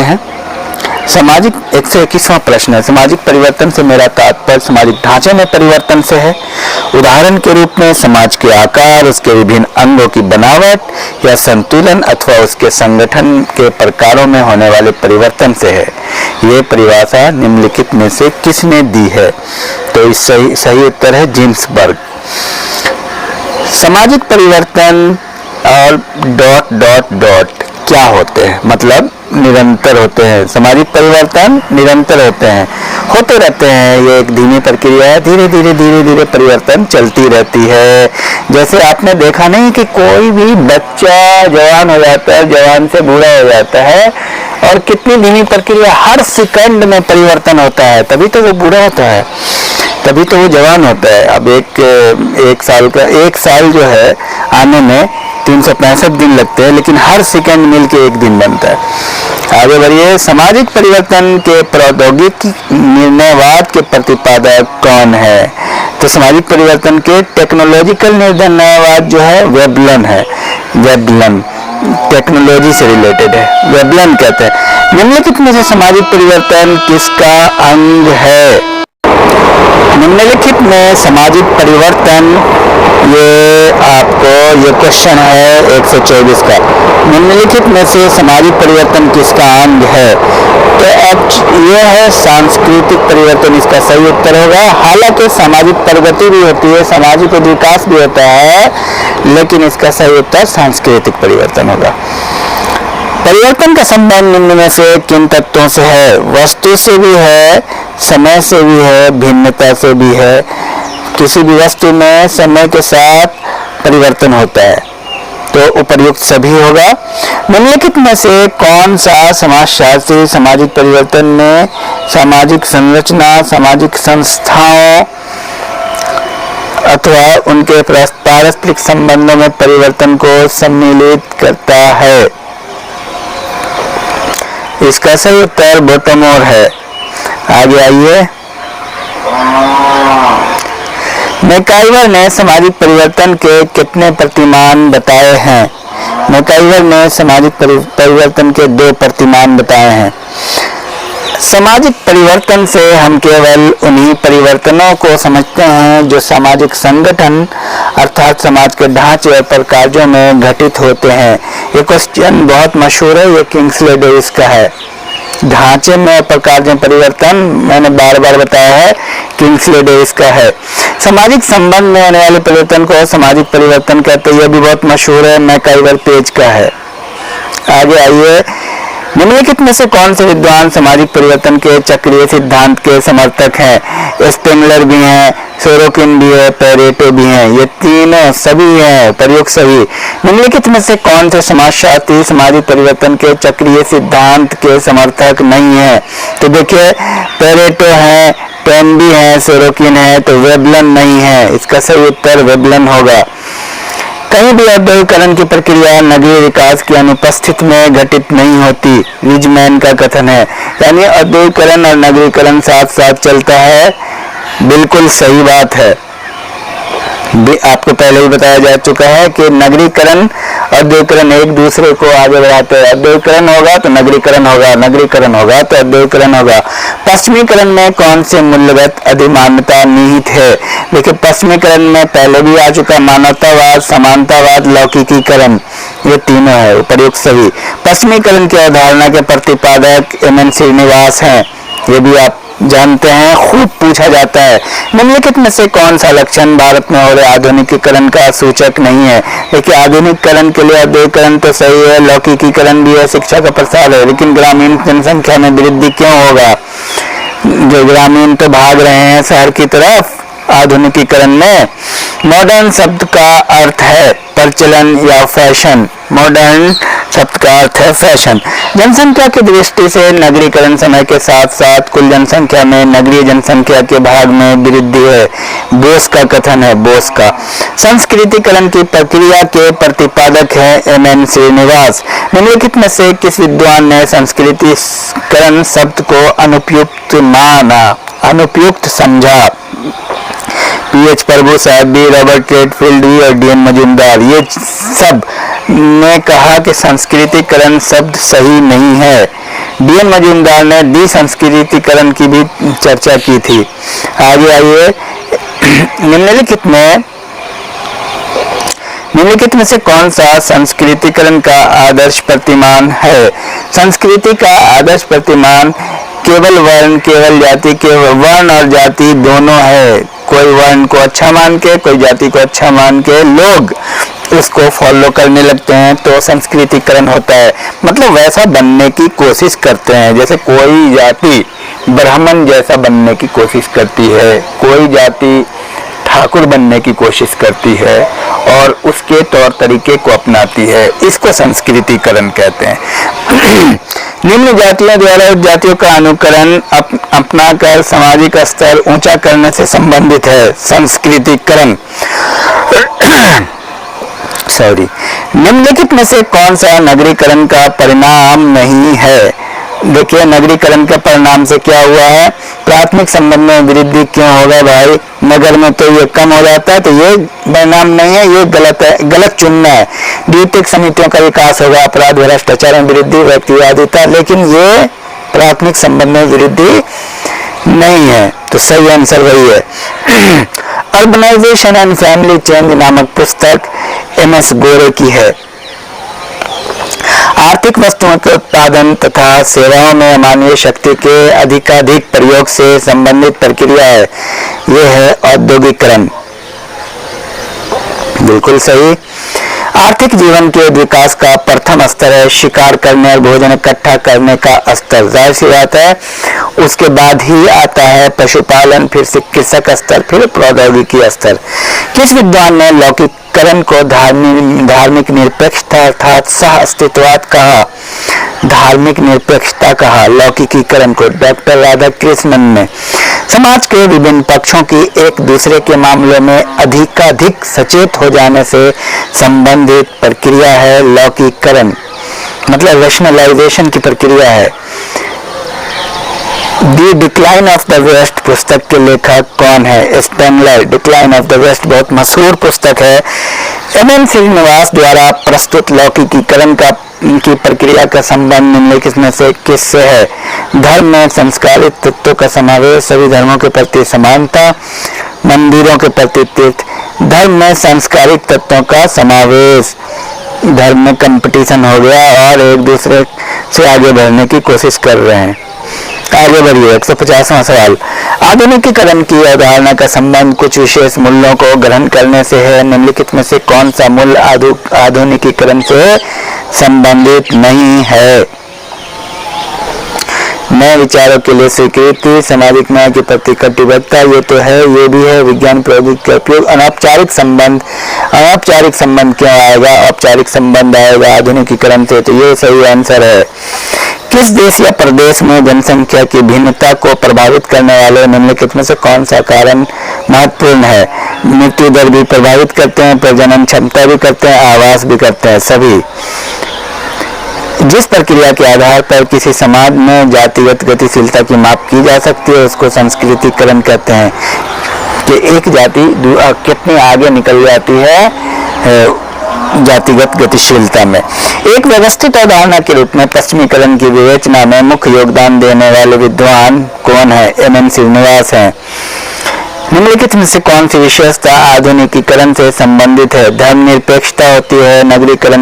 हैं। सामाजिक 121वां प्रश्न है, सामाजिक परिवर्तन से मेरा तात्पर्य सामाजिक ढांचे में परिवर्तन से है। उदाहरण के रूप में समाज के आकार, उसके विभिन्न अंगों की बनावट या संतुलन अथवा उसके संगठन के प्रकारों में होने वाले परिवर्तन से है। ये परिभाषा निम्नलिखित में से किसने दी है? तो इस सही उत्तर है जिन्सबर्ग। सामाजिक परिवर्तन और डॉट डॉट डॉट क्या होते हैं? मतलब निरंतर होते हैं। सामाजिक परिवर्तन निरंतर होते हैं, होते रहते हैं। ये एक धीमी प्रक्रिया है, धीरे धीरे परिवर्तन चलती रहती है। जैसे आपने देखा नहीं कि कोई भी बच्चा जवान हो जाता है, जवान से बूढ़ा हो जाता है, और कितनी धीमी प्रक्रिया, हर सेकंड में परिवर्तन होता है, तभी तो वो बूढ़ा होता है, तभी तो वो जवान होता है। अब एक साल जो है आने में 365 दिन लगते हैं, लेकिन हर सेकंड मिलके एक दिन बनता है। आगे बढ़िए। सामाजिक परिवर्तन के प्रौद्योगिकी निर्णयवाद के प्रतिपादक कौन है? तो सामाजिक परिवर्तन के टेक्नोलॉजिकल निर्णयवाद जो है वेबलन है। वेबलन टेक्नोलॉजी से रिलेटेड है, वेबलन कहते हैं। निम्नलिखित में से सामाजिक परिवर्तन किसका अंग है? निम्नलिखित में सामाजिक परिवर्तन, ये आपको ये क्वेश्चन है 124 का। निम्नलिखित में से सामाजिक परिवर्तन किसका अंग है? तो ये है सांस्कृतिक परिवर्तन, इसका सही उत्तर होगा। हालांकि सामाजिक प्रगति भी होती है, सामाजिक विकास भी होता है, लेकिन इसका सही उत्तर सांस्कृतिक परिवर्तन होगा। परिवर्तन का संबंध निम्न में से किन तत्वों से है? वस्तु से भी है, समय से भी है, भिन्नता से भी है। किसी भी वस्तु में समय के साथ परिवर्तन होता है, तो उपर्युक्त सभी होगा। निम्नलिखित में से कौन सा समाजशास्त्री सामाजिक परिवर्तन में सामाजिक संरचना, सामाजिक संस्थाओं अथवा उनके पारस्परिक संबंधों में परिवर्तन को सम्मिलित करता है? इसका सही उत्तर बोटमोर है। आगे आइए। मैकाइवर ने सामाजिक परिवर्तन के कितने प्रतिमान बताए हैं? मैकाइवर ने सामाजिक परिवर्तन के 2 प्रतिमान बताए हैं। सामाजिक परिवर्तन से हम केवल उन्हीं परिवर्तनों को समझते हैं जो सामाजिक संगठन अर्थात समाज के ढांचे और प्रकारों में घटित होते हैं। ये क्वेश्चन बहुत मशहूर है, ये किंग्सले डेविस का है। ढांचे में प्रकार में परिवर्तन मैंने बार बार बताया है, किंग्सले डेविस का है। सामाजिक संबंध में होने वाले परिवर्तन को सामाजिक परिवर्तन कहते हैं, यह भी बहुत मशहूर है, मैकाइवर पेज का है। आगे आइए। निम्नलिखित में से कौन से विद्वान सामाजिक परिवर्तन के चक्रीय सिद्धांत के समर्थक हैं? स्पेंगलर भी हैं, सोरोकिन भी है, पेरेटो भी हैं। ये तीनों सभी हैं, प्रयुक्त सभी। निम्नलिखित में से कौन से समाजशास्त्री सामाजिक परिवर्तन के चक्रीय सिद्धांत के समर्थक नहीं है? तो देखिए, पेरेटो है, टैनबी है, सोरोकिन है, तो वेबलन नहीं है। इसका सही उत्तर वेबलन होगा। कहीं भी औद्योगिकरण की प्रक्रिया नगरीय विकास की अनुपस्थिति में घटित नहीं होती, रिजमैन का कथन है। यानी औद्योगिकरण और नगरीकरण साथ साथ चलता है, बिल्कुल सही बात है। आपको पहले ही बताया जा चुका है कि नगरीकरण औद्योगिकरण एक दूसरे को आगे बढ़ाते हैं। औद्योगिकरण होगा तो नगरीकरण होगा, नगरीकरण होगा तो औद्योगिकरण होगा। पश्चिमीकरण में कौन से मूल्यगत अधिमान्यता निहित है? देखिए, पश्चिमीकरण में पहले भी आ चुका मानवतावाद, समानतावाद, लौकिकीकरण, ये तीनों है, उपर्युक्त सभी। पश्चिमीकरण की अवधारणा के प्रतिपादक एम.एन. श्रीनिवास हैं, ये भी आप जानते हैं, खूब पूछा जाता है। निम्नलिखित में से कौन सा लक्षण भारत में हो रहे आधुनिकीकरण का सूचक नहीं है? देखिए, आधुनिकीकरण के लिए औद्योगिकरण तो सही है, लौकिकीकरण भी है, शिक्षा का प्रसार है, लेकिन ग्रामीण जनसंख्या में वृद्धि क्यों होगा? जो ग्रामीण तो भाग रहे हैं शहर की तरफ आधुनिकीकरण में। मॉडर्न शब्द का अर्थ है प्रचलन या फैशन। मॉडर्न शब्द का अर्थ है फैशन। जनसंख्या की दृष्टि से नगरीकरण समय के साथ साथ कुल जनसंख्या में नगरीय जनसंख्या के भाग में वृद्धि है, बोस का कथन है, बोस का। संस्कृतिकरण की प्रक्रिया के प्रतिपादक है एम.एन. श्रीनिवास। निम्नलिखित में से किस विद्वान ने संस्कृतिकरण शब्द को अनुपयुक्त माना, अनुपयुक्त समझा? पी.एच. प्रभु साहब भी, रॉबर्ट रेडफील्ड भी और डी.एन. मजुमदार, ये सब ने कहा कि संस्कृतिकरण शब्द सही नहीं है। बीएन मजूमदार ने डिसंस्कृतिकरण की भी चर्चा की थी। आगे आइए, निम्नलिखित में से कौन सा संस्कृतिकरण का आदर्श प्रतिमान है? संस्कृति का आदर्श प्रतिमान केवल वर्ण, केवल जाति, केवल वर्ण और जाति दोनों है। कोई वर्ण को अच्छा मान के, कोई जाति को अच्छा मान के लोग उसको फॉलो करने लगते हैं तो संस्कृतिकरण होता है। मतलब वैसा बनने की कोशिश करते हैं। जैसे कोई जाति ब्राह्मण जैसा बनने की कोशिश करती है, कोई जाति ठाकुर बनने की कोशिश करती है और उसके तौर तरीके को अपनाती है, इसको संस्कृतिकरण कहते हैं। निम्न जातियों द्वारा उस जातियों का अनुकरण अपनाकर सामाजिक स्तर ऊंचा करने से संबंधित है संस्कृतिकरण। निम्नलिखित में से कौन सा नगरीकरण का परिणाम नहीं है? देखिए, नगरीकरण के परिणाम से क्या हुआ है? प्राथमिक संबंध में वृद्धि क्यों होगा भाई? नगर में तो ये कम हो जाता है, तो ये परिणाम नहीं है, ये गलत है, गलत चुनना है। द्वितीयक समितियों का विकास होगा, अपराध भ्रष्टाचार में वृद्धि, व्यक्तिवादिता, लेकिन ये प्राथमिक संबंध में वृद्धि नहीं है, तो सही आंसर वही है। अर्बनाइजेशन एंड फैमिली चेंज नामक पुस्तक एमएस गोरे की है। आर्थिक वस्तुओं के उत्पादन तथा सेवाओं में मानवीय शक्ति के अधिकाधिक प्रयोग से संबंधित प्रक्रिया है, यह है औद्योगिकरण। बिल्कुल सही। आर्थिक जीवन के विकास का प्रथम स्तर है शिकार करने और भोजन इकट्ठा करने का स्तर, जाहिर सी बात है। उसके बाद ही आता है पशुपालन, फिर चिकित्सक स्तर, फिर प्रौद्योगिकी स्तर। किस विद्वान ने लौकिकरण को धार्मिक निरपेक्षता अर्थात सह अस्तित्ववाद कहा? धार्मिक निरपेक्षता कहा लौकिकीकरण को? डॉक्टर राधाकृष्णन ने। समाज के विभिन्न पक्षों की एक दूसरे के मामलों में अधिकाधिक सचेत हो जाने से संबंधित प्रक्रिया है लौकिकरण, मतलब रैशनलाइजेशन की प्रक्रिया है। The decline of the West पुस्तक के लेखक कौन है? Spengler. Decline of the West बहुत मशहूर पुस्तक है। एम.एन. श्रीनिवास द्वारा प्रस्तुत लौकिकीकरण की प्रक्रिया का संबंध निम्नलिखित में से किससे है? धर्म में संस्कारित तत्वों का समावेश, सभी धर्मों के प्रति समानता, मंदिरों के प्रति तीर्थ। धर्म में संस्कारित तत्वों का समावेश, धर्म में कंपटीशन हो गया और एक दूसरे से आगे बढ़ने की कोशिश कर रहे हैं। आगे बढ़िए, 150वां सवाल। आधुनिकीकरण की अवधारणा का संबंध कुछ विशेष मूल्यों को ग्रहण करने से है, निम्नलिखित में से कौन सा मूल्य आधुनिकीकरण से संबंधित नहीं है? नए विचारों के लिए स्वीकृति, सामाजिक न्याय के प्रति कटिबद्धता, ये तो है, ये भी है। विज्ञान प्रौद्योगिकी का उपयोग। अनौपचारिक संबंध, अनौपचारिक संबंध क्यों आएगा? औपचारिक संबंध आएगा आधुनिकीकरण से, तो ये सही आंसर है। किस देश या प्रदेश में जनसंख्या की भिन्नता को प्रभावित करने वाले निम्नलिखित में से कौन सा कारण महत्वपूर्ण है? मृत्यु दर भी प्रभावित करते हैं, प्रजनन क्षमता भी करते हैं, आवास भी करते हैं, सभी। जिस प्रक्रिया के आधार पर किसी समाज में जातिगत गतिशीलता की माप की जा सकती है उसको संस्कृतिकरण कहते हैं, कि एक जाति कितनी आगे निकल जाती है जातिगत गतिशीलता में। एक व्यवस्थित अवधारणा के रूप में पश्चिमीकरण की विवेचना में मुख्य योगदान देने वाले विद्वान कौन है? एम.एन. श्रीनिवास हैं। निम्नलिखित में से कौन सी विशेषता आधुनिकीकरण से संबंधित है? धर्मनिरपेक्षता होती है, नगरीकरण